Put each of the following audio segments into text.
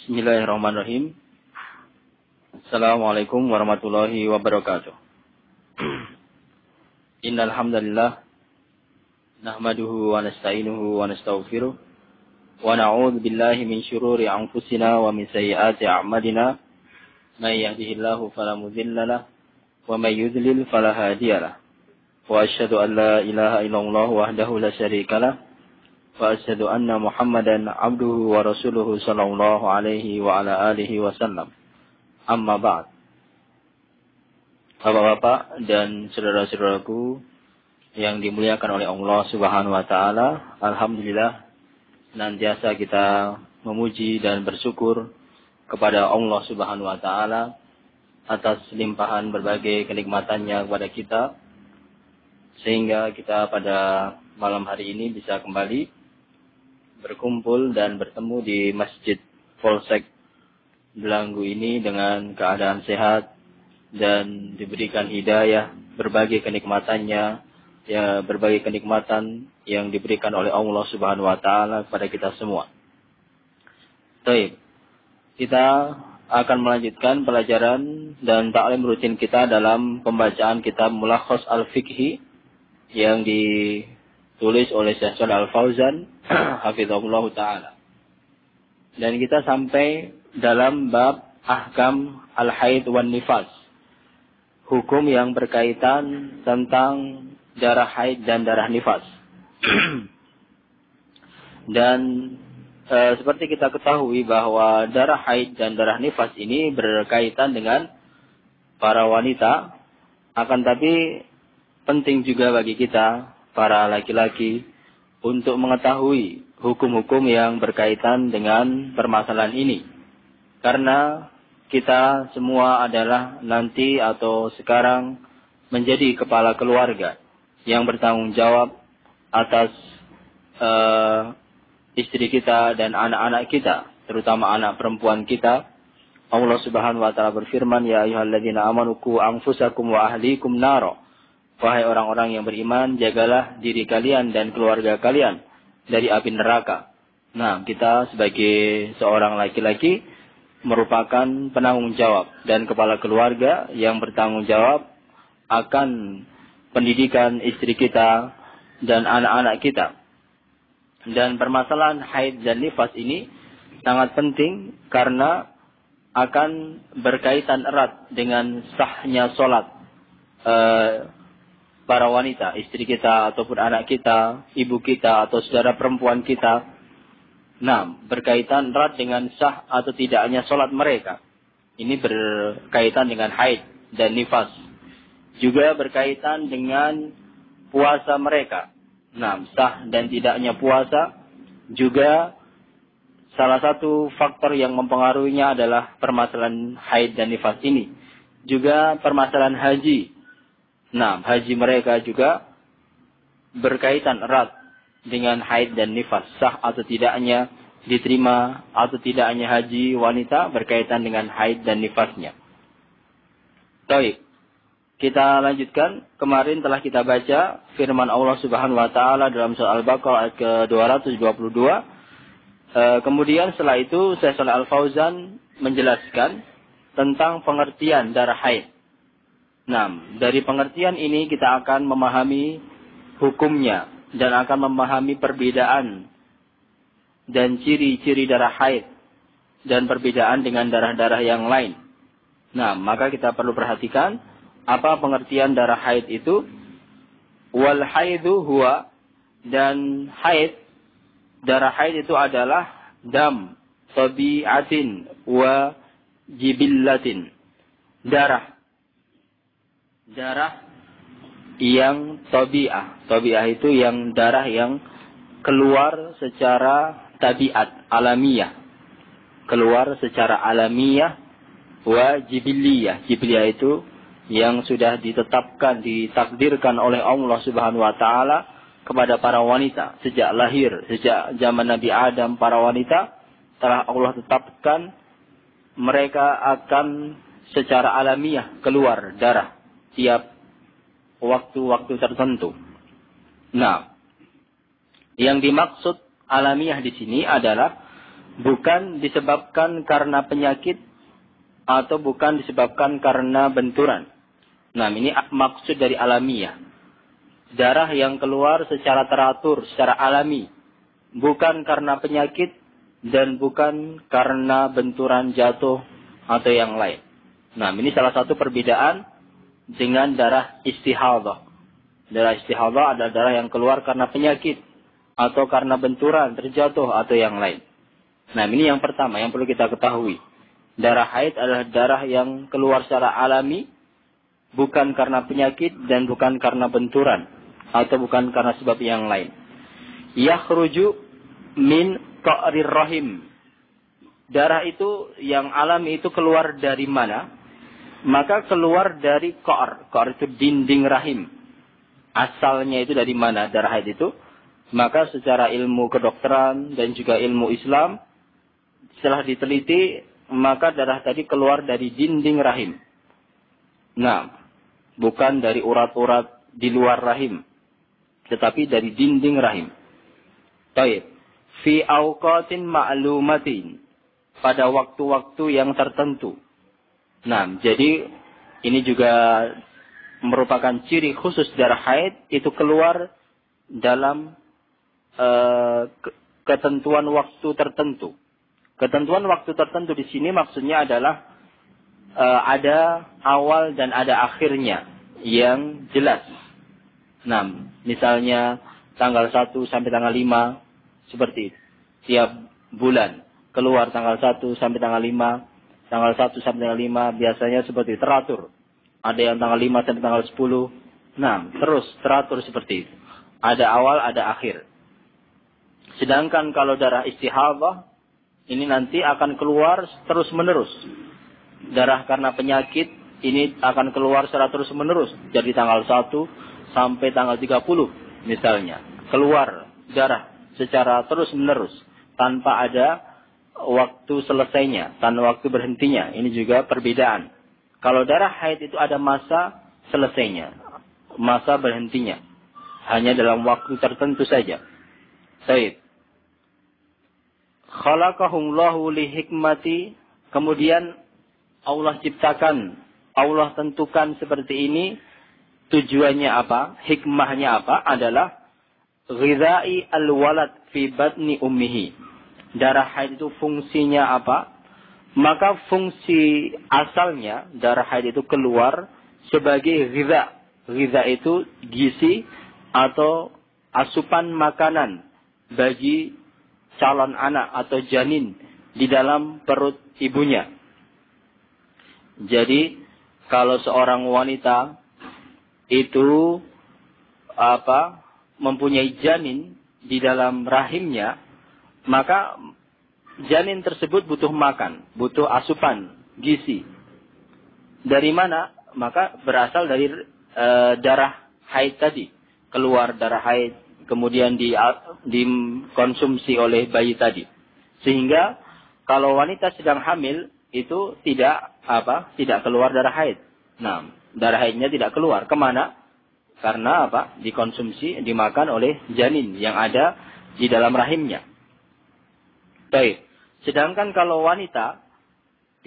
Bismillahirrahmanirrahim. Assalamualaikum warahmatullahi wabarakatuh. Innal hamdalillah nahmaduhu wa nasta'inuhu wa nastaghfiruh wa na'udzu billahi min syururi anfusina wa min sayyiati a'malina. May yahdihillahu fala mudilla lahu wa may yudlil fala hadiyalah. Wa asyhadu an la ilaha illallah wahdahu la syarika lah. Wa asyhadu anna Muhammadan abduhu wa rasuluhu sallallahu alaihi wa ala alihi wasallam. Amma ba'd. Bapak-bapak dan saudara-saudaraku yang dimuliakan oleh Allah Subhanahu wa taala, alhamdulillah senantiasa kita memuji dan bersyukur kepada Allah Subhanahu wa taala atas limpahan berbagai kenikmatannya kepada kita, sehingga kita pada malam hari ini bisa kembali berkumpul dan bertemu di Masjid Polsek Belanggu ini dengan keadaan sehat dan diberikan hidayah, berbagai kenikmatannya, ya berbagai kenikmatan yang diberikan oleh Allah Subhanahu wa taala kepada kita semua. Baik. Kita akan melanjutkan pelajaran dan ta'lim rutin kita dalam pembacaan kitab Mulakhas Al-Fiqhi yang ditulis oleh Syekh Shalih Al-Fauzan hafizahullah ta'ala. Dan kita sampai dalam bab ahkam al-haid wan nifas. Hukum yang berkaitan tentang darah haid dan darah nifas. Dan seperti kita ketahui bahwa darah haid dan darah nifas ini berkaitan dengan para wanita. Akan tapi penting juga bagi kita, para laki-laki, untuk mengetahui hukum-hukum yang berkaitan dengan permasalahan ini. Karena kita semua adalah nanti atau sekarang menjadi kepala keluarga yang bertanggung jawab atas istri kita dan anak-anak kita, terutama anak perempuan kita. Allah Subhanahu wa taala berfirman, ya ayyuhalladzina amanu qu anfusakum wa ahlikum naro. Wahai orang-orang yang beriman, jagalah diri kalian dan keluarga kalian dari api neraka. Nah, kita sebagai seorang laki-laki merupakan penanggung jawab dan kepala keluarga yang bertanggung jawab akan pendidikan istri kita dan anak-anak kita. Dan permasalahan haid dan nifas ini sangat penting karena akan berkaitan erat dengan sahnya sholat para wanita, istri kita ataupun anak kita, ibu kita atau saudara perempuan kita. Nah, berkaitan erat dengan sah atau tidaknya sholat mereka. Ini berkaitan dengan haid dan nifas. Juga berkaitan dengan puasa mereka. Nah, sah dan tidaknya puasa juga salah satu faktor yang mempengaruhinya adalah permasalahan haid dan nifas ini. Juga permasalahan haji. Nah, haji mereka juga berkaitan erat dengan haid dan nifas. Sah atau tidaknya diterima atau tidaknya haji wanita berkaitan dengan haid dan nifasnya. Baik. Kita lanjutkan. Kemarin telah kita baca firman Allah Subhanahu wa taala dalam surah Al-Baqarah ayat ke-222. Kemudian setelah itu Syekh Shalih Al-Fauzan menjelaskan tentang pengertian darah haid. Nah, dari pengertian ini kita akan memahami hukumnya dan akan memahami perbedaan dan ciri-ciri darah haid dan perbedaan dengan darah-darah yang lain. Nah, maka kita perlu perhatikan apa pengertian darah haid itu. Wal haidu huwa, dan haid, darah haid itu adalah dam tabi'atin wa jibillatin. Darah yang tabi'ah. Tabi'ah itu yang darah yang keluar secara tabiat, alamiah. Keluar secara alamiah. Wa jibilliyah. Jibilliyah itu yang sudah ditetapkan, ditakdirkan oleh Allah Subhanahu wa taala kepada para wanita. Sejak lahir, sejak zaman Nabi Adam, para wanita telah Allah tetapkan mereka akan secara alamiah keluar darah tiap waktu-waktu tertentu. Nah, yang dimaksud alamiah di sini adalah bukan disebabkan karena penyakit atau bukan disebabkan karena benturan. Nah, ini maksud dari alamiah. Darah yang keluar secara teratur, secara alami. Bukan karena penyakit dan bukan karena benturan jatuh atau yang lain. Nah, ini salah satu perbedaan dengan darah istihadah. Darah istihadah adalah darah yang keluar karena penyakit atau karena benturan, terjatuh atau yang lain. Nah, ini yang pertama yang perlu kita ketahui. Darah haid adalah darah yang keluar secara alami, bukan karena penyakit dan bukan karena benturan atau bukan karena sebab yang lain. Yakhruju min qa'rir rahim. Darah itu yang alami itu keluar dari mana? Maka keluar dari qa'r. Qa'r itu dinding rahim. Asalnya itu dari mana darah haid itu? Maka secara ilmu kedokteran dan juga ilmu Islam, setelah diteliti, maka darah tadi keluar dari dinding rahim. Nah, bukan dari urat-urat di luar rahim, tetapi dari dinding rahim. Baik. Fi awqatin ma'lumatin. Pada waktu-waktu yang tertentu. Nah, jadi ini juga merupakan ciri khusus darah haid, itu keluar dalam ketentuan waktu tertentu. Ketentuan waktu tertentu di sini maksudnya adalah ada awal dan ada akhirnya yang jelas. Nah, misalnya tanggal 1 sampai tanggal 5 seperti itu. Tiap bulan keluar tanggal 1 sampai tanggal 5, tanggal 1 sampai tanggal 5 biasanya seperti teratur. Ada yang tanggal 5 sampai tanggal 10. Nah, terus teratur seperti itu. Ada awal, ada akhir. Sedangkan kalau darah istihadah ini nanti akan keluar terus-menerus. Darah karena penyakit ini akan keluar secara terus-menerus. Jadi tanggal 1 sampai tanggal 30 misalnya. Keluar darah secara terus-menerus. Tanpa ada waktu selesainya. Tanpa waktu berhentinya. Ini juga perbedaan. Kalau darah haid itu ada masa selesainya. Masa berhentinya. Hanya dalam waktu tertentu saja. Baik. Khalaqahullahu li hikmati. Kemudian Allah ciptakan, Allah tentukan seperti ini. Tujuannya apa? Hikmahnya apa? Adalah ghidha'i al-walad fi batni ummihi. Darah haid itu fungsinya apa? Maka fungsi asalnya darah haid itu keluar sebagai ghidha. Ghidha itu gizi atau asupan makanan bagi calon anak atau janin di dalam perut ibunya. Jadi kalau seorang wanita itu mempunyai janin di dalam rahimnya, maka janin tersebut butuh makan, butuh asupan gizi. Dari mana? Maka berasal dari darah haid tadi. Keluar darah haid, kemudian dikonsumsi oleh bayi tadi. Sehingga kalau wanita sedang hamil itu tidak keluar darah haid. Nah, darah haidnya tidak keluar. Kemana? Karena dikonsumsi, dimakan oleh janin yang ada di dalam rahimnya. Baik. Sedangkan kalau wanita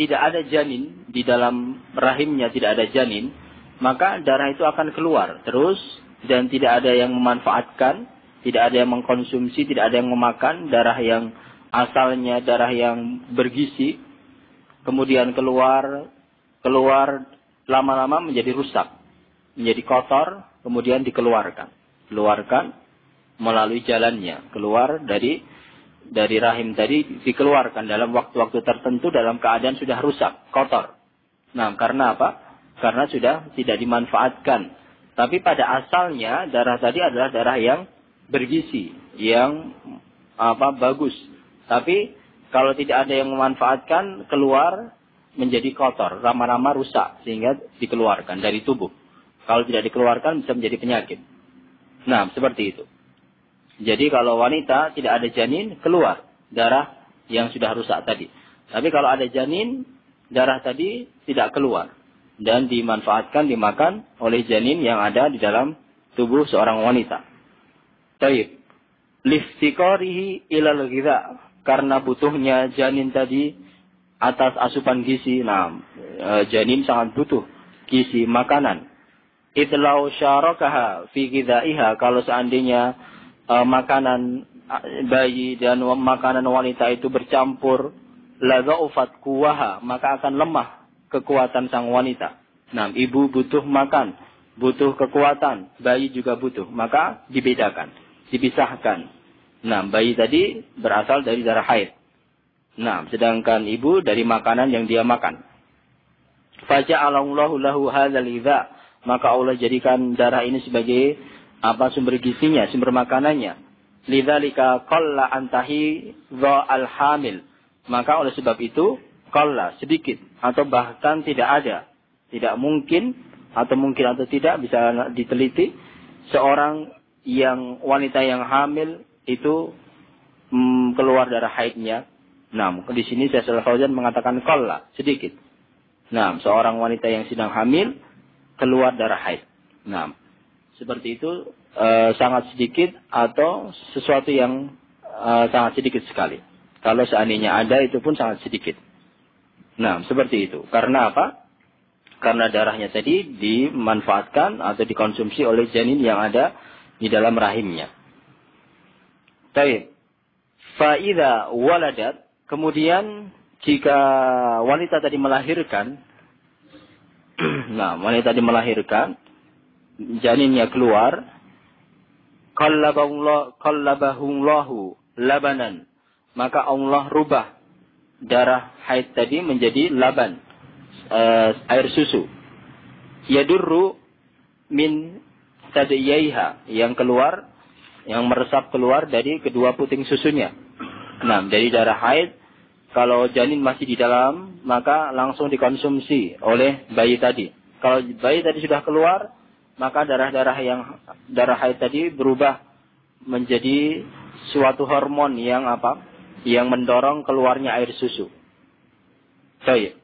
tidak ada janin di dalam rahimnya, tidak ada janin, maka darah itu akan keluar terus dan tidak ada yang memanfaatkan, tidak ada yang mengkonsumsi, tidak ada yang memakan darah yang asalnya darah yang bergizi, kemudian keluar lama-lama menjadi rusak, menjadi kotor, kemudian dikeluarkan melalui jalannya, keluar dari rahim tadi, dikeluarkan dalam waktu-waktu tertentu dalam keadaan sudah rusak, kotor. Nah, karena apa? Karena sudah tidak dimanfaatkan. Tapi pada asalnya darah tadi adalah darah yang bergizi, yang bagus. Tapi kalau tidak ada yang memanfaatkan, keluar menjadi kotor, lama-lama rusak sehingga dikeluarkan dari tubuh. Kalau tidak dikeluarkan bisa menjadi penyakit. Nah, seperti itu. Jadi kalau wanita tidak ada janin, keluar darah yang sudah rusak tadi. Tapi kalau ada janin, darah tadi tidak keluar dan dimanfaatkan, dimakan oleh janin yang ada di dalam tubuh seorang wanita. Baik. Liftiqarihi ilal ghidha. karena butuhnya janin tadi atas asupan gizi. Nah, janin sangat butuh gizi makanan. Idlau syarakaha fi ghidaiha, kalau seandainya makanan bayi dan makanan wanita itu bercampur, la dha'ufat quwwaha, maka akan lemah kekuatan sang wanita. Nah, ibu butuh makan, butuh kekuatan, bayi juga butuh, maka dibedakan, dipisahkan. Nah, bayi tadi berasal dari darah haid. Nah, sedangkan ibu dari makanan yang dia makan. Faja'alallahu lahu hadzal idza, maka Allah jadikan darah ini sebagai sumber gizinya, sumber makanannya. Lidzalika qalla antahi dha'al hamil, maka oleh sebab itu qalla sedikit atau bahkan tidak ada, tidak mungkin atau mungkin atau tidak bisa diteliti seorang yang wanita yang hamil itu keluar darah haidnya. Nah, di sini Syekh Shalih Fauzan mengatakan qalla sedikit. Nah, seorang wanita yang sedang hamil keluar darah haid. Nah, seperti itu sangat sedikit atau sesuatu yang sangat sedikit sekali. Kalau seandainya ada itu pun sangat sedikit. Nah, seperti itu. Karena apa? Karena darahnya tadi dimanfaatkan atau dikonsumsi oleh janin yang ada di dalam rahimnya. Baik. Fa idza waladat, kemudian jika wanita tadi melahirkan, nah, wanita tadi melahirkan, janinnya keluar, qallabahullahu labanan, maka Allah rubah darah haid tadi menjadi laban, air susu. Yadurru min tadiyaiha, yang keluar, yang meresap keluar dari kedua puting susunya. Nah, dari darah haid, kalau janin masih di dalam, maka langsung dikonsumsi oleh bayi tadi. Kalau bayi tadi sudah keluar, maka darah haid tadi berubah menjadi suatu hormon yang yang mendorong keluarnya air susu. Baik.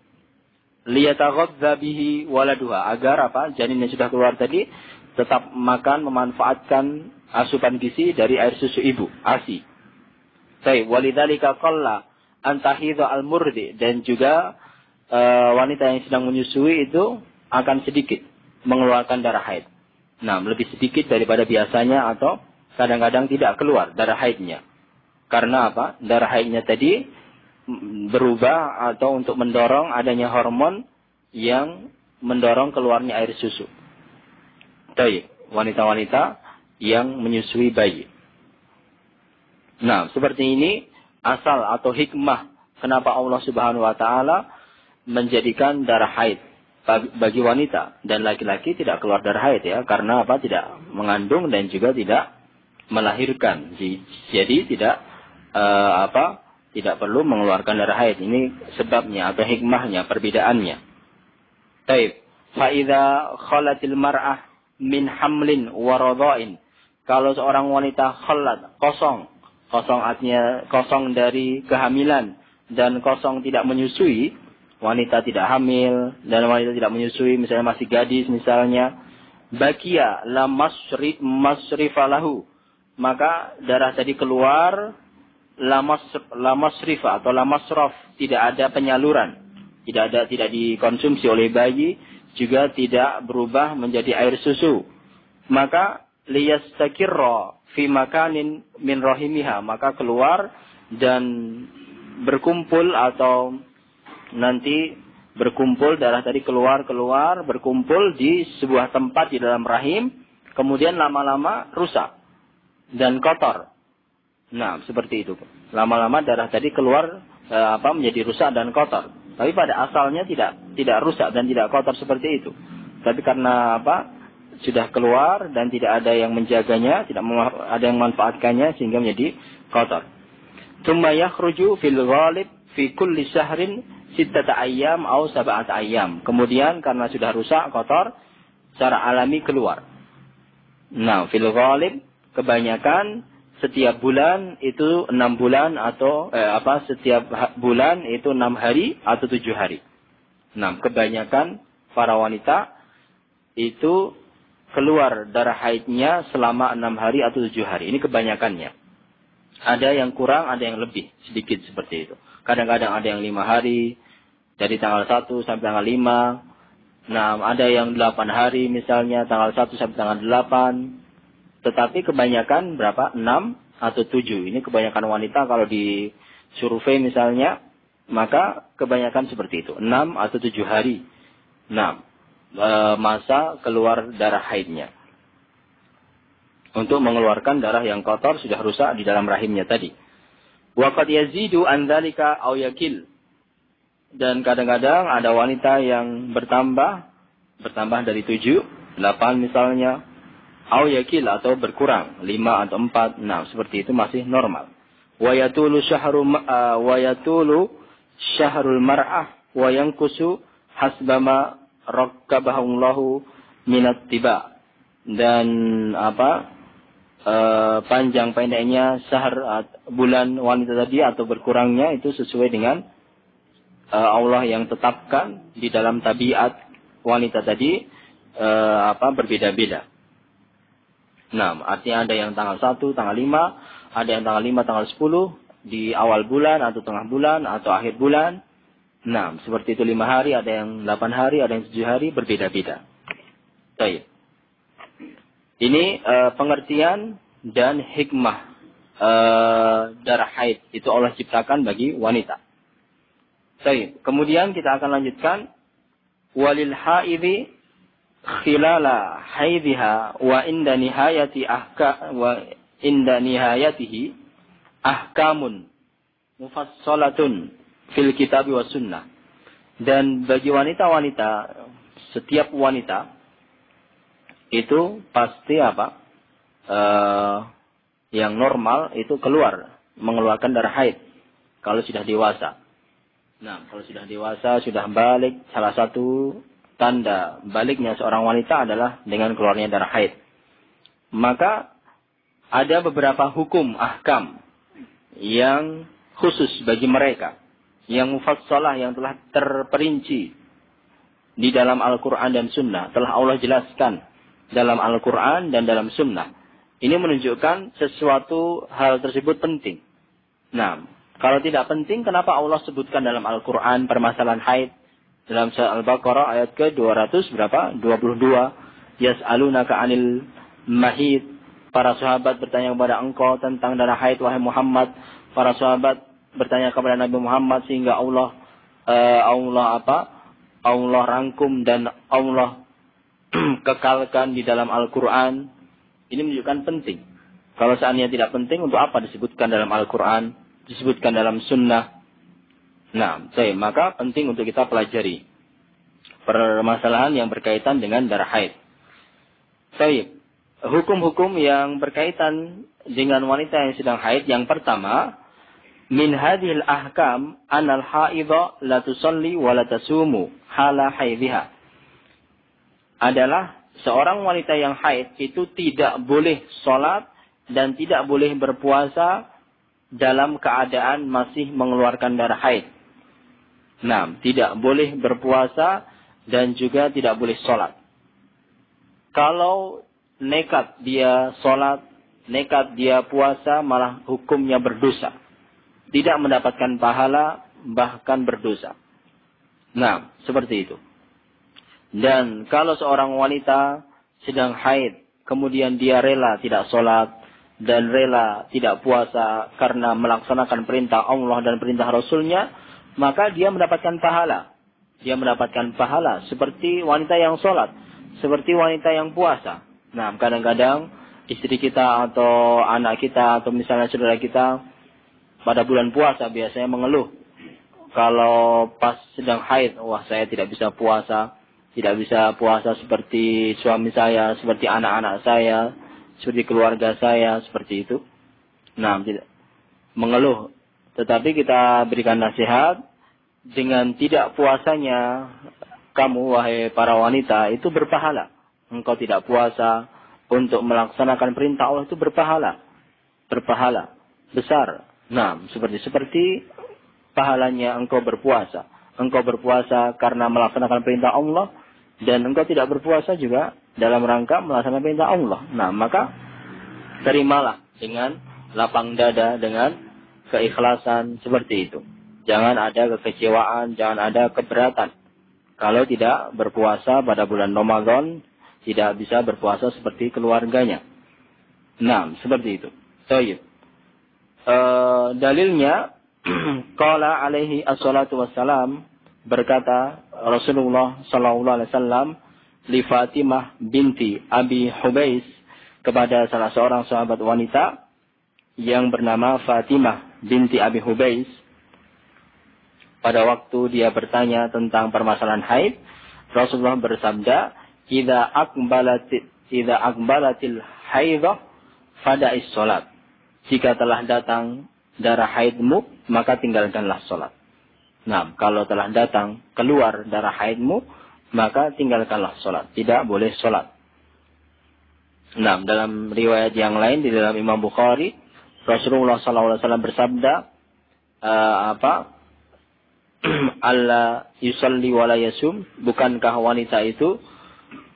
Liyataghadza bihi waladuha, agar janin yang sudah keluar tadi tetap makan, memanfaatkan asupan gizi dari air susu ibu, ASI. Baik, walidzalika qalla antahidha al-murdi, dan juga wanita yang sedang menyusui itu akan sedikit mengeluarkan darah haid. Nah, lebih sedikit daripada biasanya atau kadang-kadang tidak keluar darah haidnya. Karena darah haidnya tadi berubah atau untuk mendorong adanya hormon yang mendorong keluarnya air susu. Baik, wanita-wanita yang menyusui bayi. Nah, seperti ini asal atau hikmah kenapa Allah Subhanahu wa taala menjadikan darah haid bagi wanita dan laki-laki tidak keluar darah haid, ya, karena tidak mengandung dan juga tidak melahirkan. Jadi tidak tidak perlu mengeluarkan darah haid. Ini sebabnya atau hikmahnya, perbedaannya. Baik, fa idza khalatil mar'ah min hamlin wa radha'in, kalau seorang wanita khalat, kosong artinya kosong dari kehamilan dan kosong tidak menyusui, wanita tidak hamil dan wanita tidak menyusui, misalnya masih gadis misalnya, bakia la masrifalahu, maka darah tadi keluar la masrifa atau la masraf, tidak ada penyaluran, tidak dikonsumsi oleh bayi, juga tidak berubah menjadi air susu, maka liyastakirra fi makanin min rahimiha, maka keluar dan berkumpul atau nanti berkumpul, darah tadi keluar berkumpul di sebuah tempat di dalam rahim, kemudian lama-lama rusak dan kotor. Nah, seperti itu. Lama-lama darah tadi keluar menjadi rusak dan kotor. Tapi pada asalnya tidak rusak dan tidak kotor seperti itu. Tapi karena sudah keluar dan tidak ada yang menjaganya, tidak ada yang memanfaatkannya sehingga menjadi kotor. Tsumma yakhruju fil ghalib fi kulli syahrin 6 ayyam atau 7 ayyam. Kemudian karena sudah rusak, kotor, secara alami keluar. Nah, fil ghalib kebanyakan setiap bulan itu 6 bulan atau setiap bulan itu 6 hari atau 7 hari. Nah, kebanyakan para wanita itu keluar darah haidnya selama 6 hari atau 7 hari. Ini kebanyakannya. Ada yang kurang, ada yang lebih, sedikit seperti itu. Kadang-kadang ada yang 5 hari, dari tanggal 1 sampai tanggal 5. Nah, ada yang 8 hari misalnya, tanggal 1 sampai tanggal 8. Tetapi kebanyakan berapa? 6 atau 7. Ini kebanyakan wanita kalau di survei misalnya, maka kebanyakan seperti itu. 6 atau 7 hari. Nah, masa keluar darah haidnya. Untuk mengeluarkan darah yang kotor sudah rusak di dalam rahimnya tadi. Wa qad yazidu an dzalika aw yakil. Dan kadang-kadang ada wanita yang bertambah dari 7, 8 misalnya, aw yakil atau berkurang 5 atau 4. Nah, seperti itu masih normal. Wa yatulu syahrul mar'ah wa yanqusu hasbama rakkabahullahu minat tiba. Dan panjang pendeknya bulan wanita tadi atau berkurangnya itu sesuai dengan Allah yang tetapkan di dalam tabiat wanita tadi berbeda-beda. Nah, artinya ada yang tanggal 1, tanggal 5, ada yang tanggal 5, tanggal 10 di awal bulan atau tengah bulan atau akhir bulan. Nah, seperti itu 5 hari, ada yang 8 hari, ada yang 7 hari, berbeda-beda. Baik. Ini pengertian dan hikmah darah haid itu Allah ciptakan bagi wanita. Baik, kemudian kita akan lanjutkan walil haidhi khilala haidhiha wa inda nihayatihi ahkamun mufassalatun fil kitabi was sunnah. Dan bagi wanita-wanita, setiap wanita itu pasti yang normal itu mengeluarkan darah haid kalau sudah dewasa. Nah, kalau sudah dewasa, sudah balik, salah satu tanda baliknya seorang wanita adalah dengan keluarnya darah haid. Maka ada beberapa hukum ahkam yang khusus bagi mereka, yang mufassalah, yang telah terperinci di dalam Al-Quran dan Sunnah, telah Allah jelaskan dalam Al-Quran dan dalam Sunnah. Ini menunjukkan sesuatu hal tersebut penting. Nah, kalau tidak penting, kenapa Allah sebutkan dalam Al-Quran permasalahan haid? Dalam surah Al-Baqarah ayat ke-222. Yas'alunaka 'anil mahid. Para sahabat bertanya kepada engkau tentang darah haid, wahai Muhammad. Para sahabat bertanya kepada Nabi Muhammad sehingga Allah rangkum dan Allah kekalkan di dalam Al-Quran. Ini menunjukkan penting. Kalau seandainya tidak penting, untuk apa disebutkan dalam Al-Quran, disebutkan dalam Sunnah? Nah, maka penting untuk kita pelajari permasalahan yang berkaitan dengan darah haid. Hukum-hukum yang berkaitan dengan wanita yang sedang haid. Yang pertama, min hadhil ahkam anal haidha la tusalli wa la tasumu hala haidhiha. Adalah seorang wanita yang haid itu tidak boleh sholat dan tidak boleh berpuasa dalam keadaan masih mengeluarkan darah haid. Nah, tidak boleh berpuasa dan juga tidak boleh sholat. Kalau nekat dia sholat, nekat dia puasa, malah hukumnya berdosa. Tidak mendapatkan pahala, bahkan berdosa. Nah, seperti itu. Dan kalau seorang wanita sedang haid, kemudian dia rela tidak sholat dan rela tidak puasa karena melaksanakan perintah Allah dan perintah Rasulnya, maka dia mendapatkan pahala. Dia mendapatkan pahala seperti wanita yang sholat, seperti wanita yang puasa. Nah, kadang-kadang istri kita atau anak kita atau misalnya saudara kita pada bulan puasa biasanya mengeluh. Kalau pas sedang haid, wah saya tidak bisa puasa. Tidak bisa puasa seperti suami saya, seperti anak-anak saya, seperti keluarga saya, seperti itu. Nah, mengeluh. Tetapi kita berikan nasihat, dengan tidak puasanya kamu, wahai para wanita, itu berpahala. Engkau tidak puasa untuk melaksanakan perintah Allah itu berpahala. Berpahala. Besar. Nah, seperti pahalanya engkau berpuasa. Engkau berpuasa karena melaksanakan perintah Allah. Dan engkau tidak berpuasa juga dalam rangka melaksanakan perintah Allah. Nah, maka terimalah dengan lapang dada dengan keikhlasan seperti itu. Jangan ada kekecewaan, jangan ada keberatan. Kalau tidak berpuasa pada bulan Ramadan, tidak bisa berpuasa seperti keluarganya. Nah, seperti itu. Baik. Dalilnya, qala alaihi assalatu wassalam, berkata Rasulullah sallallahu alaihi wasallam li Fatimah binti Abi Hubais, kepada salah seorang sahabat wanita yang bernama Fatimah binti Abi Hubais, pada waktu dia bertanya tentang permasalahan haid, Rasulullah bersabda, idza aqbalatil haidah fada'is salat. Jika telah datang darah haidmu, maka tinggalkanlah salat. Nah, kalau telah datang keluar darah haidmu, maka tinggalkanlah salat. Tidak boleh salat. Nah, dalam riwayat yang lain di dalam Imam Bukhari, Rasulullah SAW bersabda, Allah yusalli wa la yasum, bukankah wanita itu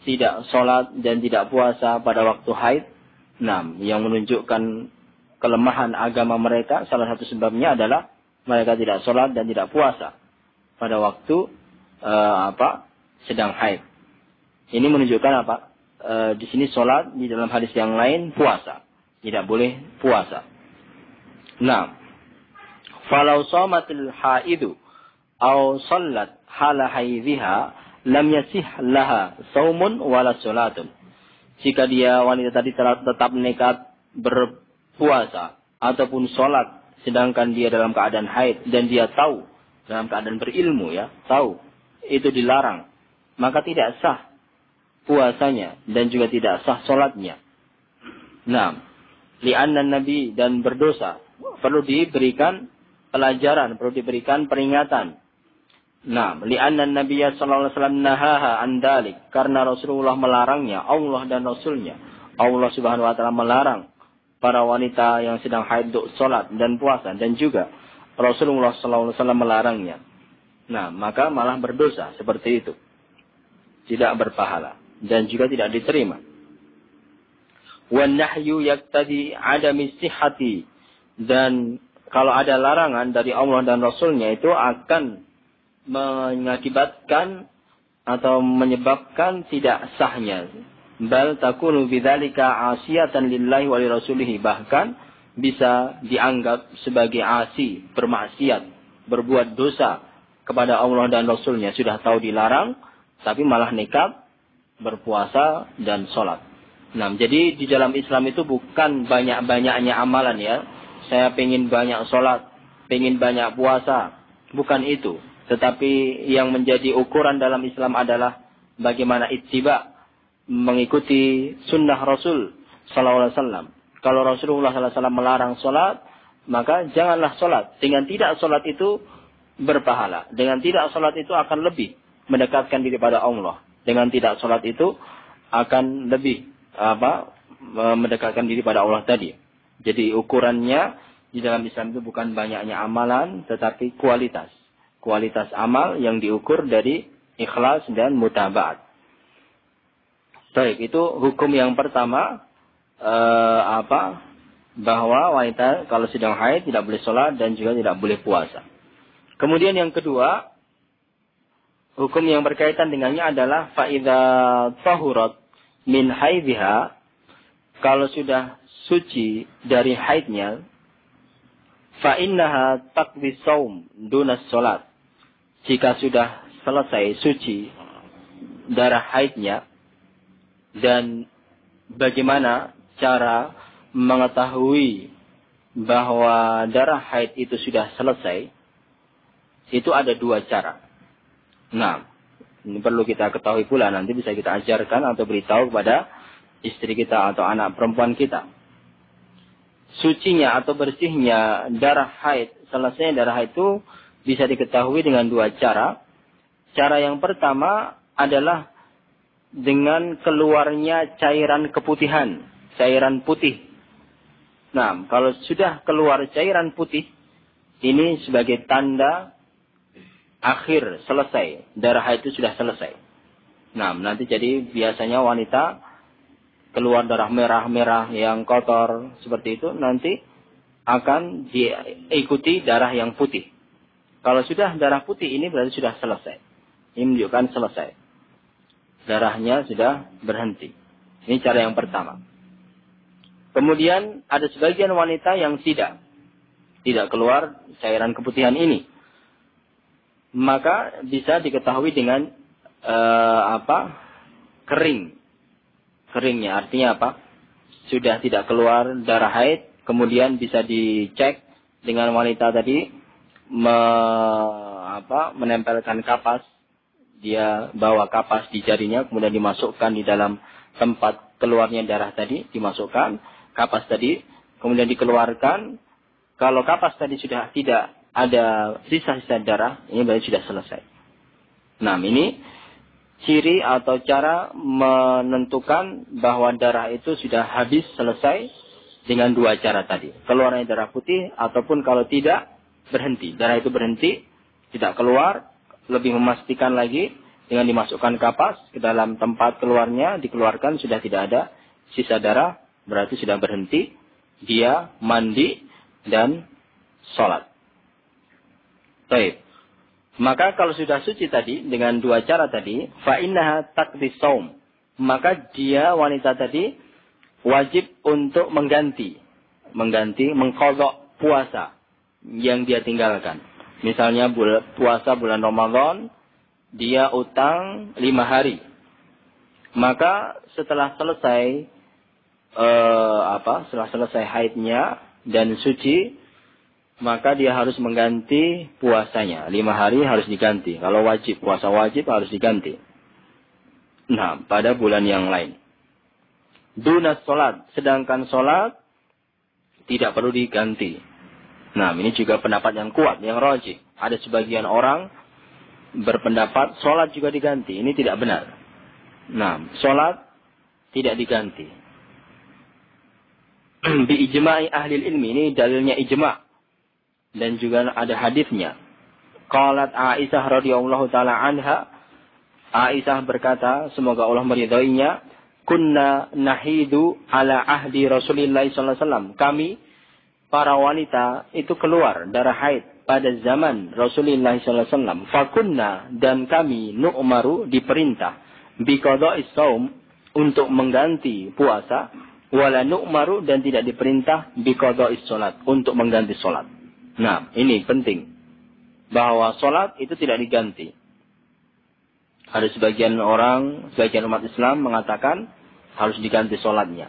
tidak salat dan tidak puasa pada waktu haid? Nah, yang menunjukkan kelemahan agama mereka, salah satu sebabnya adalah mereka tidak salat dan tidak puasa pada waktu sedang haid. Ini menunjukkan apa? Di sini salat, di dalam hadis yang lain puasa. Tidak boleh puasa. Nah, falau shamatil haidu aw sallat hala haidhiha lam yasih laha saumun wala salatun. Jika dia wanita tadi tetap nekat berpuasa ataupun salat sedangkan dia dalam keadaan haid dan dia tahu, dalam keadaan berilmu ya, tahu itu dilarang, maka tidak sah puasanya dan juga tidak sah salatnya. Nah, li'anna nabi, dan berdosa, perlu diberikan pelajaran, perlu diberikan peringatan. Nah, li'anna nabiyya sallallahu alaihi wasallam nahaha an dalik, karena Rasulullah melarangnya, Allah dan Rasulnya. Allah Subhanahu wa taala melarang para wanita yang sedang haid untuk salat dan puasa, dan juga Rasulullah sallallahu alaihi wasallam melarangnya. Nah, maka malah berdosa seperti itu. Tidak berpahala dan juga tidak diterima. Wan nahyu yaqtadi adami sihhati, dan kalau ada larangan dari Allah dan Rasulnya itu akan mengakibatkan atau menyebabkan tidak sahnya. Bal takunu bidzalika asiyatan lillahi wa lirasulihi, bahkan bisa dianggap sebagai asi, bermaksiat, berbuat dosa kepada Allah dan Rasulnya. Sudah tahu dilarang, tapi malah nekat berpuasa dan sholat. Nah, jadi di dalam Islam itu bukan banyak-banyaknya amalan ya. Saya pengen banyak sholat, pengen banyak puasa. Bukan itu. Tetapi yang menjadi ukuran dalam Islam adalah bagaimana ittiba, mengikuti sunnah Rasul sallallahu alaihi wasallam. Kalau Rasulullah sallallahu alaihi wasallam melarang salat, maka janganlah salat. Dengan tidak salat itu berpahala. Dengan tidak salat itu akan lebih mendekatkan diri pada Allah. Dengan tidak salat itu akan lebih mendekatkan diri pada Allah tadi. Jadi ukurannya di dalam Islam itu bukan banyaknya amalan, tetapi kualitas. Kualitas amal yang diukur dari ikhlas dan mutaba'at. Baik, itu hukum yang pertama, bahwa wanita kalau sedang haid tidak boleh sholat dan juga tidak boleh puasa. Kemudian yang kedua, hukum yang berkaitan dengannya adalah fa'idha tahurat min haidhiha, kalau sudah suci dari haidnya, fa'innaha taqdi saum dunas sholat. Jika sudah selesai suci darah haidnya, dan bagaimana cara mengetahui bahwa darah haid itu sudah selesai, itu ada dua cara. Nah, ini perlu kita ketahui pula, nanti bisa kita ajarkan atau beritahu kepada istri kita atau anak perempuan kita. Sucinya atau bersihnya darah haid, selesainya darah haid itu bisa diketahui dengan dua cara. Cara yang pertama adalah dengan keluarnya cairan keputihan, cairan putih. Nah, kalau sudah keluar cairan putih, ini sebagai tanda akhir, selesai. Darah haid itu sudah selesai. Nah, nanti jadi biasanya wanita keluar darah merah-merah yang kotor seperti itu, nanti akan diikuti darah yang putih. Kalau sudah darah putih ini berarti sudah selesai. Ini menunjukkan selesai. Darahnya sudah berhenti. Ini cara yang pertama. Kemudian ada sebagian wanita yang tidak keluar cairan keputihan ini. Maka bisa diketahui dengan kering. Keringnya artinya apa? Sudah tidak keluar darah haid. Kemudian bisa dicek dengan wanita tadi menempelkan kapas. Dia bawa kapas di jarinya, kemudian dimasukkan di dalam tempat keluarnya darah tadi, dimasukkan kapas tadi, kemudian dikeluarkan. Kalau kapas tadi sudah tidak ada sisa-sisa darah, ini berarti sudah selesai. Nah, ini ciri atau cara menentukan bahwa darah itu sudah habis, selesai dengan dua cara tadi. Keluarnya darah putih ataupun kalau tidak, berhenti. Darah itu berhenti, tidak keluar, lebih memastikan lagi dengan dimasukkan kapas ke dalam tempat keluarnya, dikeluarkan sudah tidak ada sisa darah, berarti sudah berhenti. Dia mandi dan sholat. Baik. Maka kalau sudah suci tadi dengan dua cara tadi, fa innaha taqdi shaum. Maka dia wanita tadi wajib untuk mengganti, mengqadha puasa yang dia tinggalkan. Misalnya puasa bulan Ramadan, dia utang 5 hari. Maka setelah selesai setelah selesai haidnya dan suci, maka dia harus mengganti puasanya. 5 hari harus diganti. Kalau wajib, puasa wajib harus diganti. Nah, pada bulan yang lain. Dunas sholat. Sedangkan sholat tidak perlu diganti. Nah, ini juga pendapat yang kuat, yang rajih. Ada sebagian orang berpendapat sholat juga diganti. Ini tidak benar. Nah, sholat tidak diganti. Bi ijma'i ahli ilmi. Ini dalilnya ijma'. Dan juga ada hadisnya. Qalat Aisyah radhiyallahu taala anha. Aisyah berkata, semoga Allah meridainya, kunna nahidu ala ahdi Rasulillah sallallahu alaihi wasallam. Kami para wanita itu keluar darah haid pada zaman Rasulullah sallallahu alaihi wasallam. Fakunna, dan kami nu'maru, diperintah biqada'is shaum, untuk mengganti puasa, wala nu'maru, dan tidak diperintah biqada'is salat, untuk mengganti salat. Nah, ini penting bahwa salat itu tidak diganti. Ada sebagian orang, sebagian umat Islam mengatakan harus diganti salatnya.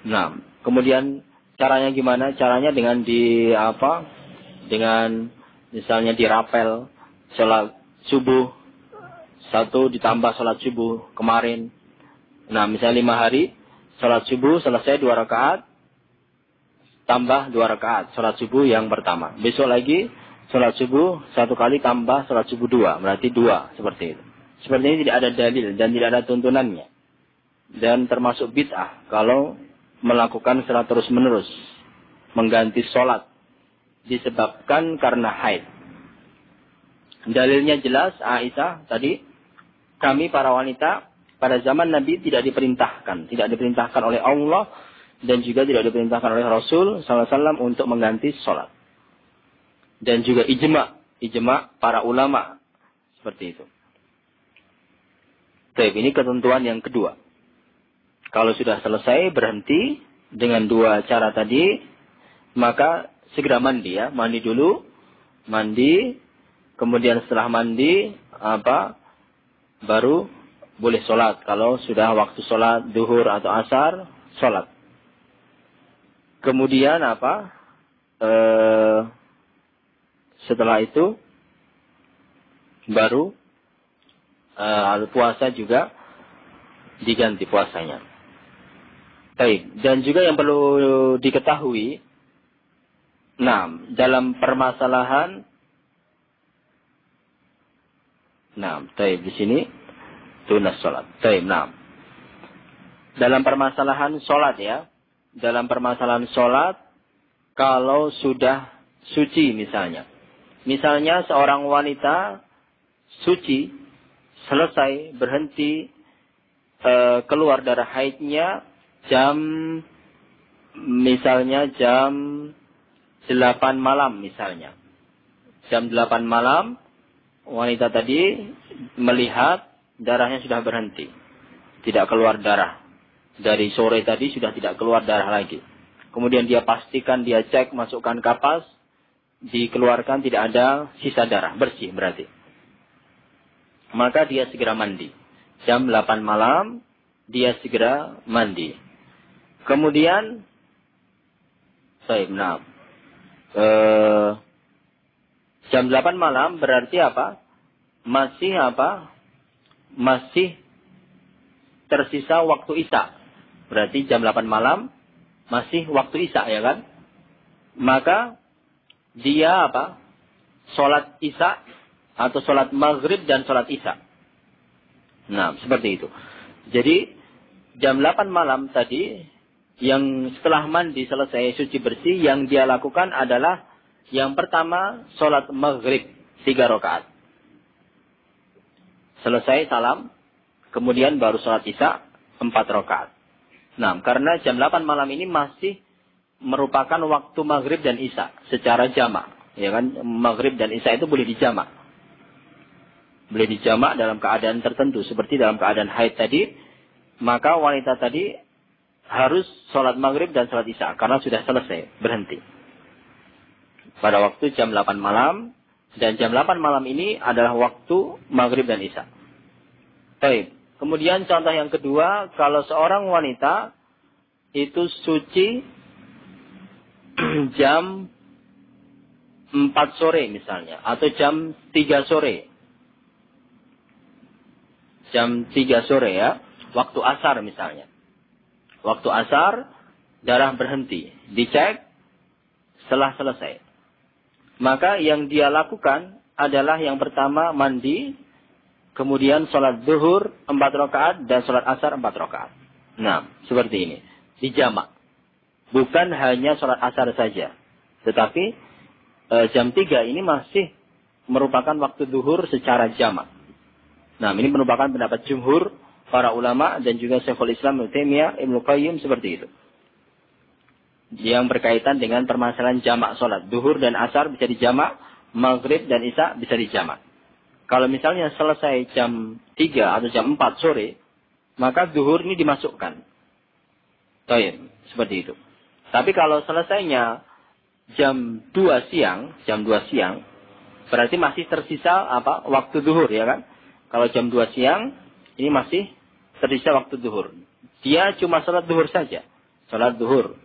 Nah, kemudian caranya gimana? Caranya dengan dengan misalnya dirapel salat subuh 1 ditambah salat subuh kemarin. Nah, misalnya 5 hari salat subuh selesai 2 rakaat tambah 2 rakaat salat subuh yang pertama. Besok lagi salat subuh 1 kali tambah salat subuh 2, berarti 2, seperti itu. Seperti ini tidak ada dalil dan tidak ada tuntunannya. Dan termasuk bid'ah kalau melakukan secara terus-menerus. Mengganti sholat. Disebabkan karena haid. Dalilnya jelas, Aisyah tadi. Kami para wanita pada zaman Nabi tidak diperintahkan. Tidak diperintahkan oleh Allah. Dan juga tidak diperintahkan oleh Rasul SAW untuk mengganti sholat. Dan juga ijma' para ulama. Seperti itu. Baik, ini ketentuan yang kedua. Kalau sudah selesai, berhenti dengan 2 cara tadi, maka segera mandi ya. Mandi dulu, kemudian setelah mandi, baru boleh sholat. Kalau sudah waktu sholat, duhur atau asar, sholat. Kemudian setelah itu, baru puasa juga diganti puasanya. Baik, dan juga yang perlu diketahui, dalam permasalahan, di sini tunas salat. Dalam permasalahan salat ya, dalam permasalahan salat, kalau sudah suci misalnya seorang wanita suci, selesai, berhenti, keluar darah haidnya, misalnya jam 8 malam misalnya. Jam 8 malam, wanita tadi melihat darahnya sudah berhenti. Tidak keluar darah. Dari sore tadi sudah tidak keluar darah lagi. Kemudian dia pastikan, dia cek, masukkan kapas, dikeluarkan, tidak ada sisa darah, bersih berarti. Maka dia segera mandi. Jam 8 malam, dia segera mandi. Kemudian, jam 8 malam berarti apa? Masih tersisa waktu Isya. Berarti jam 8 malam masih waktu Isya, ya kan? Maka dia sholat Isya atau sholat maghrib dan sholat Isya. Nah, seperti itu. Jadi jam 8 malam tadi, yang setelah mandi selesai suci bersih, yang dia lakukan adalah yang pertama sholat maghrib 3 rakaat. Selesai salam, kemudian baru sholat Isya 4 rakaat. Nah, karena jam 8 malam ini masih merupakan waktu maghrib dan Isya secara jamak, ya kan? Maghrib dan Isya itu boleh dijamak. Boleh dijamak dalam keadaan tertentu, seperti dalam keadaan haid tadi, maka wanita tadi harus sholat maghrib dan sholat Isya karena sudah selesai, berhenti. Pada waktu jam 8 malam, dan jam 8 malam ini adalah waktu maghrib dan Isya. Baik. Kemudian contoh yang kedua, kalau seorang wanita itu suci jam 4 sore misalnya, atau jam 3 sore. Jam 3 sore ya, waktu asar misalnya. Waktu asar, darah berhenti. Dicek, setelah selesai. Maka yang dia lakukan adalah yang pertama mandi, kemudian sholat zuhur 4 rakaat dan sholat asar 4 rakaat. Nah, seperti ini. Dijamak. Bukan hanya sholat asar saja. Tetapi jam 3 ini masih merupakan waktu zuhur secara jamak. Nah, ini merupakan pendapat jumhur para ulama dan juga Syekhul Islam Ibnu Taimiyah, Ibnu Qayyim seperti itu. Yang berkaitan dengan permasalahan jamak sholat. Zuhur dan asar bisa dijamak, maghrib dan isya bisa dijamak. Kalau misalnya selesai jam 3 atau jam 4 sore, maka zuhur ini dimasukkan. Baik, seperti itu. Tapi kalau selesainya jam 2 siang, berarti masih tersisa waktu zuhur, ya kan? Kalau jam 2 siang, ini masih tersisa waktu zuhur. Dia cuma sholat zuhur saja. Sholat zuhur.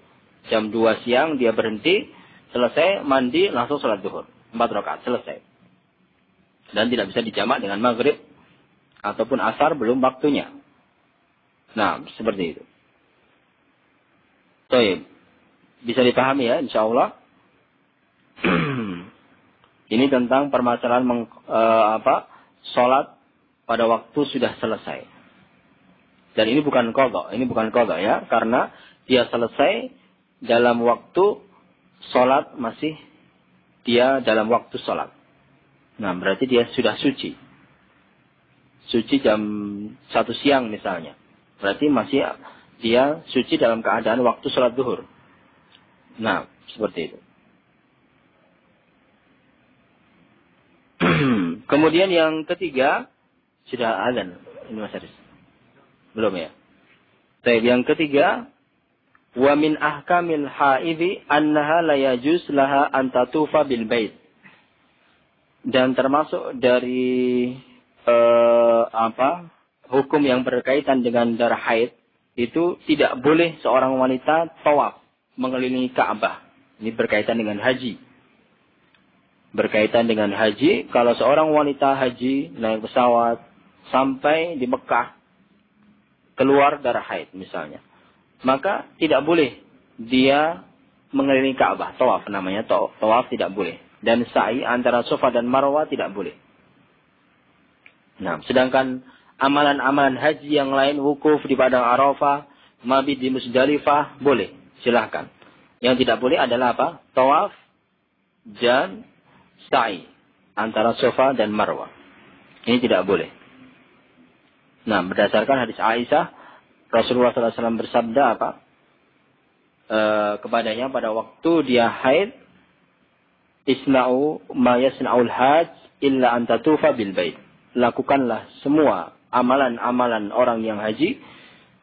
Jam 2 siang dia berhenti, selesai, mandi, langsung sholat zuhur. 4 rakaat, selesai. Dan tidak bisa dijamak dengan maghrib ataupun asar belum waktunya. Nah, seperti itu. Baik. Bisa dipahami ya, insyaAllah. Ini tentang permasalahan sholat pada waktu sudah selesai. Dan ini bukan qadha, ya, karena dia selesai dalam waktu sholat, masih dia dalam waktu sholat. Nah, berarti dia sudah suci. Suci jam 1 siang misalnya. Berarti masih dia suci dalam keadaan waktu sholat zuhur. Nah, seperti itu. Kemudian yang ketiga, sudah azan. Ini Mas Haris. Belum ya? Baik, yang ketiga, wa min ahkamil haidhi annaha la yajuz laha an tatufa bil bait. Dan termasuk dari hukum yang berkaitan dengan darah haid, itu tidak boleh seorang wanita tawaf mengelilingi Ka'bah. Ini berkaitan dengan haji. Berkaitan dengan haji, kalau seorang wanita haji naik pesawat sampai di Mekah, keluar darah haid misalnya, maka tidak boleh dia mengelilingi Ka'bah. Tawaf namanya, tawaf tidak boleh. Dan sa'i antara Safa dan Marwah tidak boleh. Nah, sedangkan amalan-amalan haji yang lain, wukuf di Padang Arafah, mabit di Musdalifah, boleh, silahkan. Yang tidak boleh adalah tawaf dan sa'i antara Safa dan Marwah. Ini tidak boleh. Nah, berdasarkan hadis Aisyah, Rasulullah SAW bersabda kepadanya pada waktu dia haid, isna'u ma yasna'ul hajj illa an tatufa bil bait. Lakukanlah semua amalan-amalan orang yang haji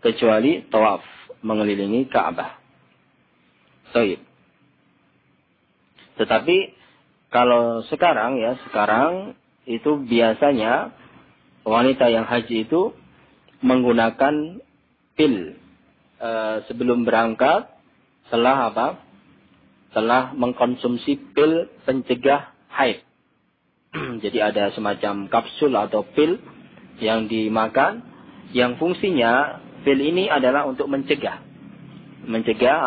kecuali tawaf mengelilingi Ka'bah. Baik. Tetapi kalau sekarang itu biasanya wanita yang haji itu menggunakan pil sebelum berangkat telah mengkonsumsi pil pencegah haid. Jadi ada semacam kapsul atau pil yang dimakan, yang fungsinya pil ini adalah untuk mencegah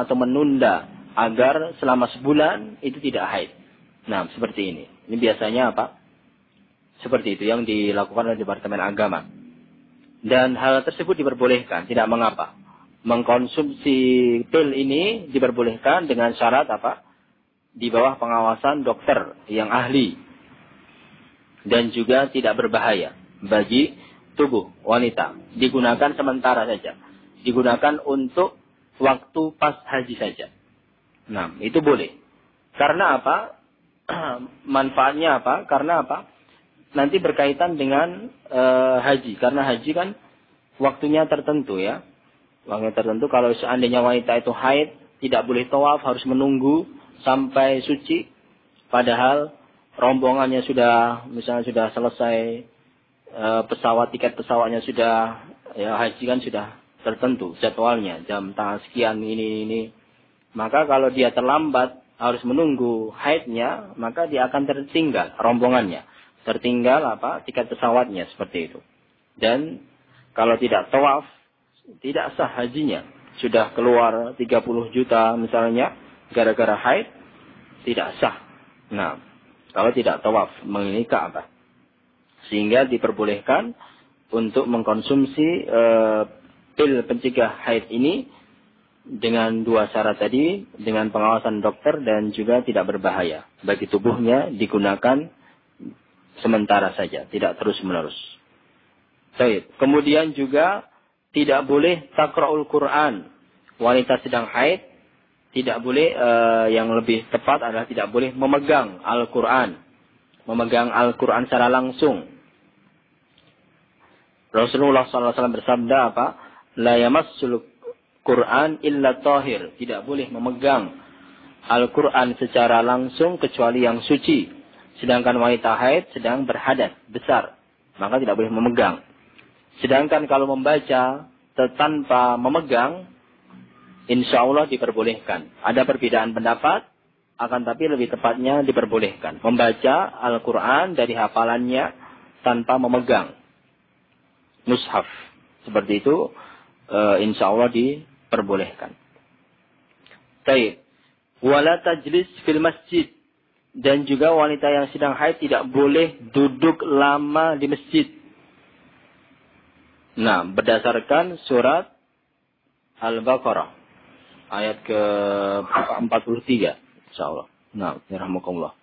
atau menunda agar selama sebulan itu tidak haid. Nah, seperti ini. Ini biasanya seperti itu yang dilakukan oleh Departemen Agama. Dan hal tersebut diperbolehkan, tidak mengapa. Mengkonsumsi pil ini diperbolehkan dengan syarat di bawah pengawasan dokter yang ahli. Dan juga tidak berbahaya bagi tubuh wanita. Digunakan sementara saja. Digunakan untuk waktu pas haji saja. Nah, itu boleh. Karena manfaatnya Karena nanti berkaitan dengan haji. Karena haji kan waktunya tertentu ya. Waktunya tertentu. Kalau seandainya wanita itu haid, tidak boleh tawaf, harus menunggu sampai suci. Padahal rombongannya misalnya sudah selesai, tiket pesawatnya sudah, ya haji kan sudah tertentu jadwalnya, jam tanggal sekian ini. Maka kalau dia terlambat, harus menunggu haidnya, maka dia akan tertinggal rombongannya. Tertinggal tiket pesawatnya, seperti itu. Dan kalau tidak tawaf, tidak sah hajinya. Sudah keluar 30 juta misalnya, gara-gara haid, tidak sah. Nah, kalau tidak tawaf mengelilingi Ka'bah. Sehingga diperbolehkan untuk mengkonsumsi pil pencegah haid ini dengan dua syarat tadi, dengan pengawasan dokter dan juga tidak berbahaya. Bagi tubuhnya digunakan sementara saja, tidak terus-menerus. Baik. Kemudian juga tidak boleh takra'ul Quran. Wanita sedang haid tidak boleh, yang lebih tepat adalah tidak boleh memegang Al-Quran. Memegang Al-Quran secara langsung. Rasulullah SAW bersabda La yamassul Quran illa tahir. Tidak boleh memegang Al-Quran secara langsung kecuali yang suci. Sedangkan wanita haid sedang berhadas besar, maka tidak boleh memegang. Sedangkan kalau membaca tanpa memegang, insya Allah diperbolehkan. Ada perbedaan pendapat, akan tapi lebih tepatnya diperbolehkan. Membaca Al-Quran dari hafalannya tanpa memegang mushaf. Seperti itu, insya Allah diperbolehkan. Baik. Wala tajlis fil masjid. Dan juga wanita yang sedang haid tidak boleh duduk lama di masjid. Nah, berdasarkan surat Al-Baqarah. Ayat ke-43. InsyaAllah. Nah, yarhamukumullah.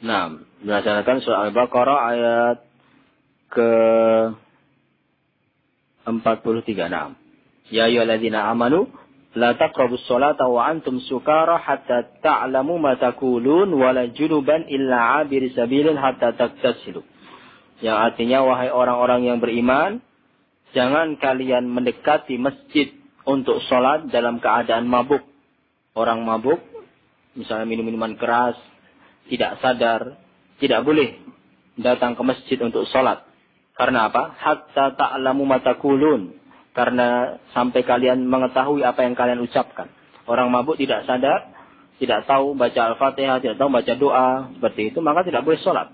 Nah, berdasarkan surat Al-Baqarah ayat ke-43. Nah. Ya ayyuhalladzina amanu la taqrabus sholata wa antum sukara hatta ta'lamu ma taqulun wa la junuban illa 'abiri sabilin hatta taghtasilu. Yang artinya, wahai orang-orang yang beriman, jangan kalian mendekati masjid untuk sholat dalam keadaan mabuk. Orang mabuk, misalnya minum minuman keras, tidak sadar, tidak boleh datang ke masjid untuk sholat. Karena apa? Hatta ta'lamu ma taqulun. Karena sampai kalian mengetahui apa yang kalian ucapkan. Orang mabuk tidak sadar, tidak tahu baca Al-Fatihah, tidak tahu baca doa, seperti itu, maka tidak boleh sholat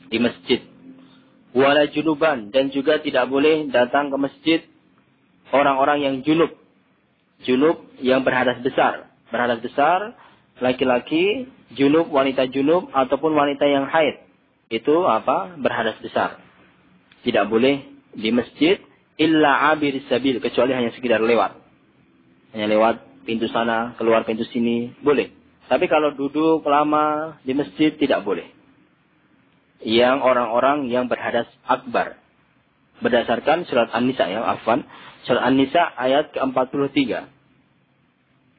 di masjid. Wala junuban, dan juga tidak boleh datang ke masjid orang-orang yang junub. Junub yang berhadas besar. Berhadas besar, laki-laki, junub, wanita junub, ataupun wanita yang haid. Itu berhadas besar. Tidak boleh di masjid, illa abir sabil, kecuali hanya sekedar lewat. Hanya lewat pintu sana, keluar pintu sini, boleh. Tapi kalau duduk lama di masjid, tidak boleh. Yang orang-orang yang berhadas akbar. Berdasarkan surat An-Nisa ya, afwan. Surat An-Nisa ayat ke-43.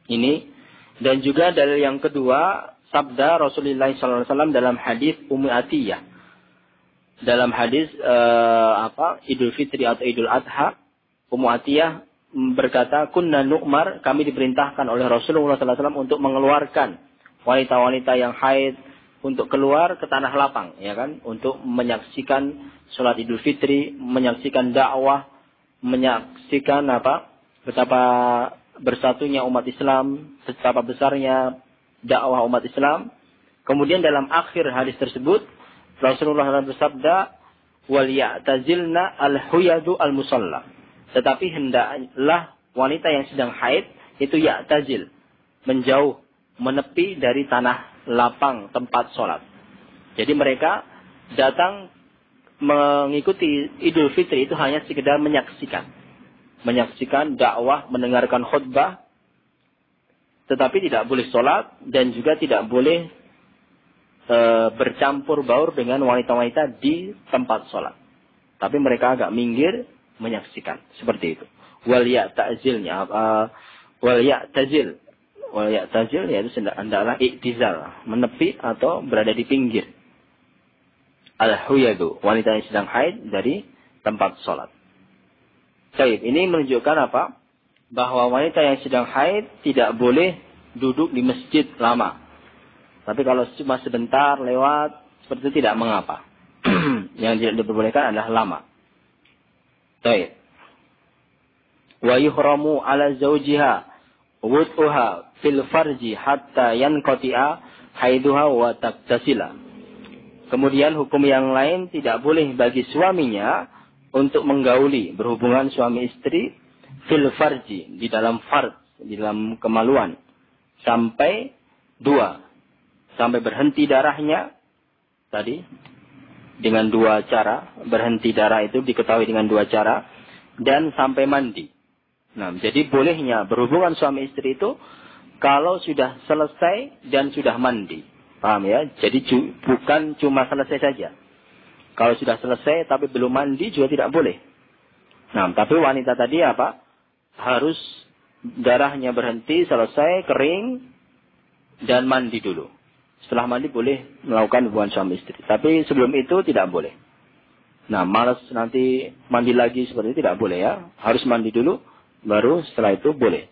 Ini. Dan juga dalil yang kedua, sabda Rasulullah SAW dalam hadis Ummu Atiyah. Dalam hadis Idul Fitri atau Idul Adha, Ummu Atiyah berkata, kunna nu'mar, kami diperintahkan oleh Rasulullah SAW untuk mengeluarkan wanita-wanita yang haid untuk keluar ke tanah lapang, ya kan, untuk menyaksikan sholat Idul Fitri, menyaksikan dakwah, menyaksikan betapa bersatunya umat Islam, betapa besarnya dakwah umat Islam. Kemudian dalam akhir hadis tersebut Rasulullah SAW bersabda, wal ya'tazilna al-huyadu al-musalla. Tetapi hendaklah wanita yang sedang haid itu ya'tazil, menjauh, menepi dari tanah lapang tempat sholat. Jadi mereka datang mengikuti Idul Fitri itu hanya sekedar menyaksikan dakwah, mendengarkan khutbah, tetapi tidak boleh sholat dan juga tidak boleh bercampur baur dengan wanita-wanita di tempat sholat. Tapi mereka agak minggir menyaksikan seperti itu. Wal ya'tazil yaitu adalah iktizal, menepi atau berada di pinggir. Al-huyadu, wanita yang sedang haid dari tempat sholat. Baik, ini menunjukkan apa? Bahwa wanita yang sedang haid tidak boleh duduk di masjid lama. Tapi kalau cuma sebentar lewat, seperti itu tidak mengapa. Yang tidak diperbolehkan adalah lama. Baik. Wa yuhramu ala zawjiha wud'uha fil farji hatta yanqati'a haiduha wa taktasila. Kemudian hukum yang lain, tidak boleh bagi suaminya untuk menggauli, berhubungan suami istri fil farji, di dalam fard, di dalam kemaluan, sampai berhenti darahnya tadi dengan 2 cara. Berhenti darah itu diketahui dengan 2 cara, dan sampai mandi. Nah, jadi bolehnya berhubungan suami istri itu kalau sudah selesai dan sudah mandi. Paham ya? Jadi bukan cuma selesai saja. Kalau sudah selesai tapi belum mandi juga tidak boleh. Nah, tapi wanita tadi harus darahnya berhenti, selesai, kering, dan mandi dulu. Setelah mandi boleh melakukan hubungan suami istri. Tapi sebelum itu tidak boleh. Nah, malas nanti mandi lagi seperti itu tidak boleh ya. Harus mandi dulu, baru setelah itu boleh.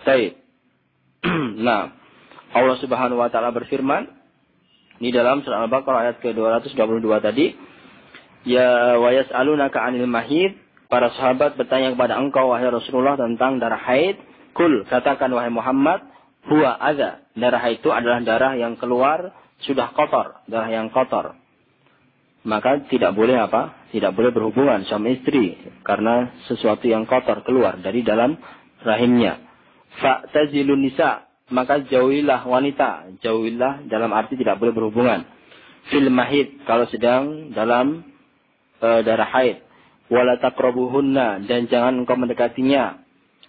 Baik. Nah, Allah Subhanahu wa taala berfirman di dalam surah Al-Baqarah ayat ke-222 tadi, ya wa yas'alunaka 'anil mahid, para sahabat bertanya kepada engkau wahai Rasulullah tentang darah haid. Kul, katakan wahai Muhammad, huwa adza, darah haid itu adalah darah yang keluar sudah kotor, darah yang kotor. Maka tidak boleh tidak boleh berhubungan suami istri karena sesuatu yang kotor keluar dari dalam rahimnya. Fa'tazilun nisa, maka jauhilah wanita. Jauhilah dalam arti tidak boleh berhubungan. Fil mahid, kalau sedang dalam darah haid. Wala taqrabuhunna, dan jangan engkau mendekatinya.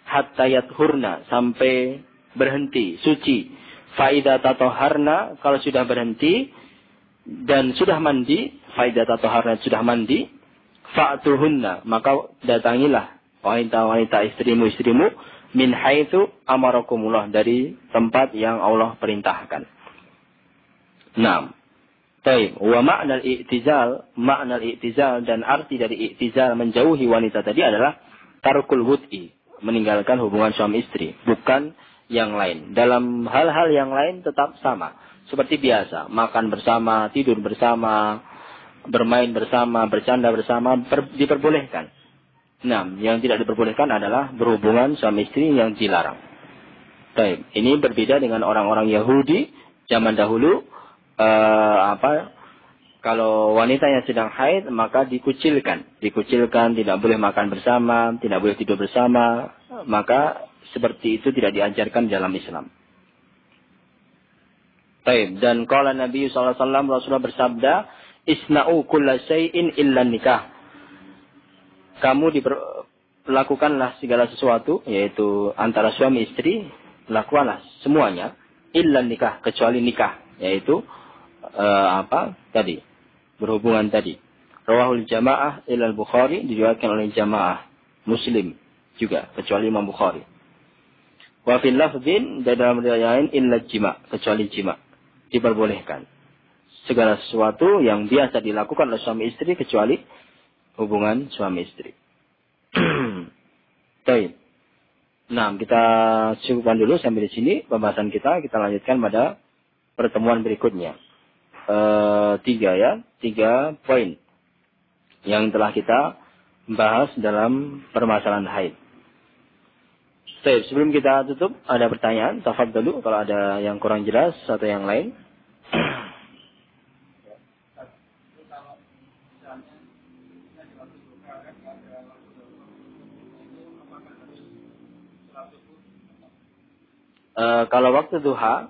Hatta yathurna, sampai berhenti, suci. Faida tatoharna, kalau sudah berhenti dan sudah mandi. Faida tatoharna, sudah mandi. Fa'tuhunna, maka datangilah wanita-wanita istrimu min haitsu amarakumullah, dari tempat yang Allah perintahkan. Naam. Baik, wa ma'nal i'tizal, dan arti dari i'tizal, menjauhi wanita tadi adalah tarkul wud'i, meninggalkan hubungan suami istri, bukan yang lain. Dalam hal-hal yang lain tetap sama, seperti biasa, makan bersama, tidur bersama, bermain bersama, bercanda bersama, diperbolehkan. Nah, yang tidak diperbolehkan adalah berhubungan suami istri yang dilarang. Baik, ini berbeda dengan orang-orang Yahudi zaman dahulu. Kalau wanita yang sedang haid maka dikucilkan, tidak boleh makan bersama, tidak boleh tidur bersama. Maka seperti itu tidak diajarkan dalam Islam. Baik, dan qala Nabi sallallahu alaihi wasallam, Rasulullah bersabda, isna'u kulla syai'in illa nikah. Kamu lakukanlah segala sesuatu, yaitu antara suami istri, lakukanlah semuanya, illa nikah, kecuali nikah, yaitu berhubungan tadi. Rawahul jamaah ilal Bukhari, diriwayatkan oleh jamaah Muslim juga, kecuali Imam Bukhari. Wa fil lafdhin, dalam riwayat lain, illa jima, kecuali jima. Diperbolehkan. Segala sesuatu yang biasa dilakukan oleh suami istri, kecuali hubungan suami istri. Baik. Nah, kita cukupkan dulu sampai di sini pembahasan kita. Kita lanjutkan pada pertemuan berikutnya. 3 poin yang telah kita bahas dalam permasalahan haid. Baik, sebelum kita tutup, ada pertanyaan. Tafadhalu kalau ada yang kurang jelas atau yang lain. Kalau waktu duha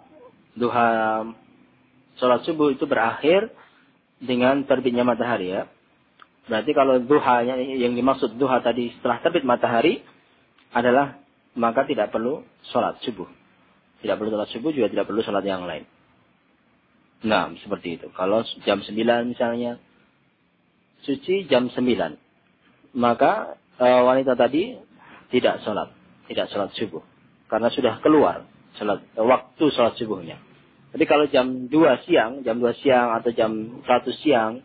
sholat subuh itu berakhir dengan terbitnya matahari ya. Berarti kalau duhanya yang dimaksud duha tadi setelah terbit matahari adalah maka tidak perlu sholat subuh. Tidak perlu sholat subuh, juga tidak perlu sholat yang lain. Nah, seperti itu. Kalau jam 9 misalnya, suci jam 9. Maka wanita tadi tidak sholat subuh. Karena sudah keluar waktu sholat subuhnya. Jadi kalau jam 2 siang atau jam 1 siang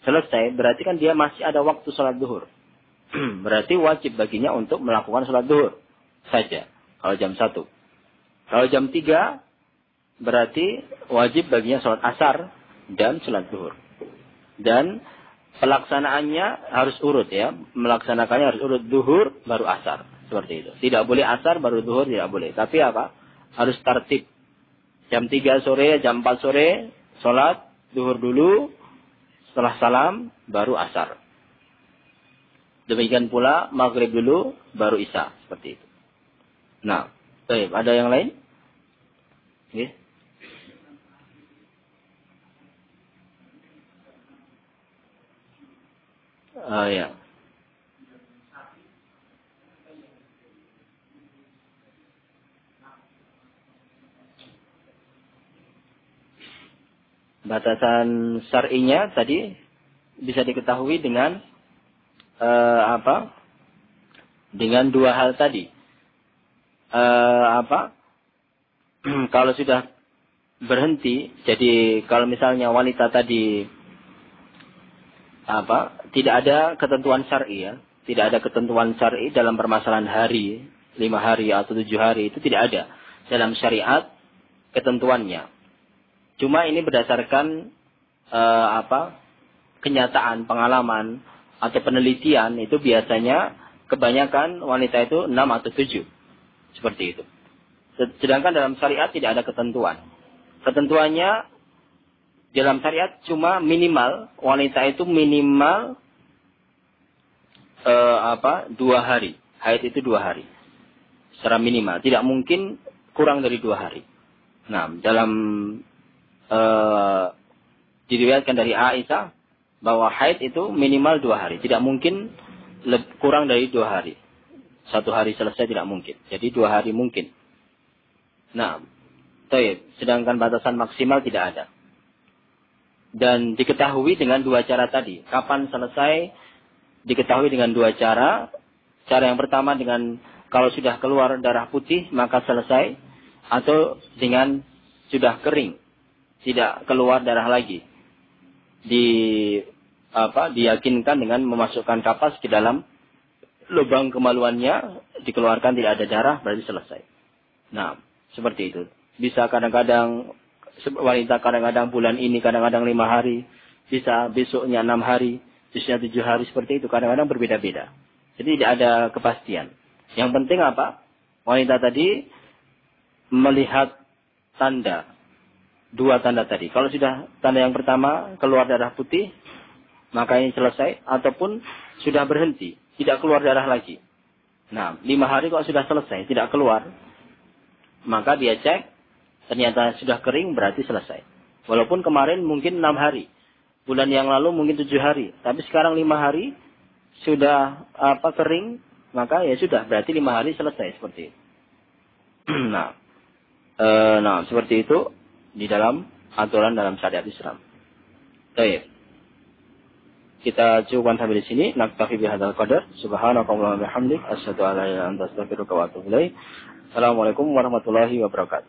selesai, berarti kan dia masih ada waktu sholat duhur. Berarti wajib baginya untuk melakukan sholat duhur saja. Kalau jam 1. Kalau jam 3, berarti wajib baginya sholat asar dan sholat duhur. Dan pelaksanaannya harus urut ya. Melaksanakannya harus urut, duhur baru asar. Seperti itu. Tidak boleh asar baru duhur, tidak boleh. Tapi apa? Harus tertib. Jam 3 sore, jam 4 sore, sholat duhur dulu. Setelah salam, baru asar. Demikian pula maghrib dulu, baru isya. Seperti itu. Nah, baik. Ada yang lain? Okay. Ya. Batasan syar'inya tadi bisa diketahui dengan dengan dua hal tadi. Kalau sudah berhenti, jadi kalau misalnya wanita tadi tidak ada ketentuan syar'i ya, tidak ada ketentuan syar'i dalam permasalahan hari, 5 hari atau 7 hari, itu tidak ada dalam syariat ketentuannya. Cuma ini berdasarkan kenyataan, pengalaman atau penelitian, itu biasanya kebanyakan wanita itu 6 atau 7. Seperti itu. Sedangkan dalam syariat tidak ada ketentuan. Ketentuannya dalam syariat cuma minimal, wanita itu minimal 2 hari. Haid itu 2 hari. Secara minimal. Tidak mungkin kurang dari 2 hari. Nah, dalam diriwayatkan dari Aisyah bahwa haid itu minimal 2 hari. Tidak mungkin kurang dari 2 hari. 1 hari selesai tidak mungkin. Jadi 2 hari mungkin. Nah, sedangkan batasan maksimal tidak ada. Dan diketahui dengan 2 cara tadi. Kapan selesai diketahui dengan 2 cara. Cara yang pertama dengan kalau sudah keluar darah putih maka selesai. Atau dengan sudah kering. Tidak keluar darah lagi. Diyakinkan dengan memasukkan kapas ke dalam lubang kemaluannya, dikeluarkan tidak ada darah, berarti selesai. Nah, seperti itu. Bisa kadang-kadang wanita kadang-kadang bulan ini, kadang-kadang 5 hari, bisa besoknya 6 hari, besoknya 7 hari, seperti itu. Kadang-kadang berbeda-beda. Jadi tidak ada kepastian. Yang penting apa? Wanita tadi melihat tanda. 2 tanda tadi. Kalau sudah tanda yang pertama keluar darah putih, maka ini selesai. Ataupun sudah berhenti, tidak keluar darah lagi. Nah, 5 hari kok sudah selesai, tidak keluar. Maka dia cek, ternyata sudah kering, berarti selesai. Walaupun kemarin mungkin 6 hari. Bulan yang lalu mungkin 7 hari. Tapi sekarang 5 hari, sudah kering, maka ya sudah, berarti 5 hari selesai. Seperti itu. Nah, seperti itu di dalam aturan dalam syariat Islam. Baik. kita cukupkan sampai di sini. Naktafi bihadzal qadar. Subhanakallahumma wa bihamdik asyhadu an la ilaha illa anta astaghfiruka wa atubu ilaik. Assalamualaikum warahmatullahi wabarakatuh.